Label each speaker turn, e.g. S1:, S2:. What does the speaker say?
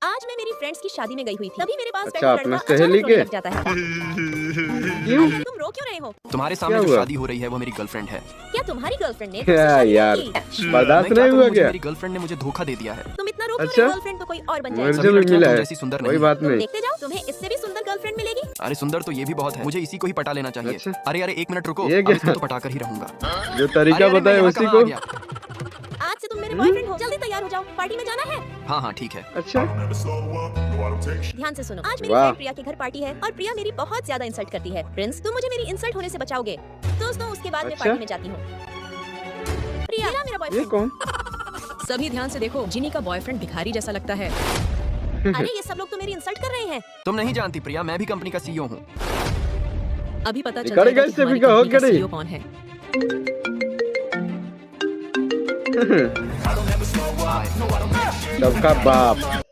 S1: आज मैं मेरी फ्रेंड्स की शादी में गई हुई थी, तभी मेरे पास
S2: अच्छा,
S1: बैठा
S2: अपने
S1: लड़का
S2: सहेली
S1: अचानक रोने
S2: के?
S1: लग जाता है।
S2: क्यों?
S1: तुम रो क्यों रहे हो?
S3: तुम्हारे सामने
S2: क्या
S3: जो
S2: हुआ?
S3: शादी हो रही है वो मेरी गर्लफ्रेंड है।
S1: क्या तुम्हारी गर्लफ्रेंड ने
S2: क्या
S1: तुमसे शादी
S2: यार,
S1: नहीं की?
S2: बर्दाश्त
S3: मैं क्या
S2: नहीं
S3: करूं,
S2: हुआ
S3: मुझे
S2: क्या?
S3: मेरी गर्लफ्रेंड ने मुझे धोखा दे दिया है।
S1: तुम इतना रो क्यों
S2: अच्छा?
S1: रहे हो? गर्लफ्रेंड तो कोई और बन जाए।
S2: मुझे
S3: सभी
S2: भी
S3: लड़कियां
S2: मिला
S3: तुम
S2: है,
S3: जैसी सुंदर
S2: कोई
S3: नहीं।
S2: बात
S1: तुम
S2: नहीं।
S1: देखते जाओ, तुम्हें इससे भी सुंदर गर्लफ्रेंड मिलेगी।
S3: अरे सुंदर तो ये भी बहुत है, मुझे इसी को ही पटा लेना चाहिए।
S2: अच्छा।
S3: अरे एक मिनट रुको,
S2: ये
S3: अब
S2: क्या?
S3: इसको तो पटा कर ही रहूंगा।
S2: जो तरीका
S3: अरे, मैं
S2: बताए
S3: यहाँ
S2: उसी
S3: कहाँ
S2: को।
S3: आ गया?
S1: आज से तुम मेरे बॉयफ्रेंड हो, जल्दी तैयार हो जाओ, पार्टी में जाना है।
S3: हाँ ठीक है।
S2: अच्छा,
S1: ध्यान से सुनो, आज मेरी
S2: वाह।
S1: फ्रेंड प्रिया के घर पार्टी है और प्रिया मेरी बहुत ज्यादा इंसल्ट करती है। प्रिंस, तुम मुझे मेरी इंसल्ट होने से बचाओगे। दोस्तों, उसके बाद मैं
S2: अच्छा।
S1: पार्टी में जाती हूँ। प्रिया, मेरा
S2: ये
S1: बॉयफ्रेंड।
S2: कौन?
S4: सभी ध्यान से देखो, जिनी का बॉयफ्रेंड भिखारी जैसा लगता है।
S1: अरे ये सब लोग तो मेरी इंसल्ट कर रहे हैं।
S3: तुम नहीं जानती प्रिया, मैं भी कंपनी का सीईओ हूँ।
S4: अभी पता चल
S2: भिखारी
S4: जाएगा कि
S2: कैसे
S4: हमारी
S2: भिखा हो
S4: कंपनी का
S2: गई?
S4: CEO कौन है।
S2: सबका बाप।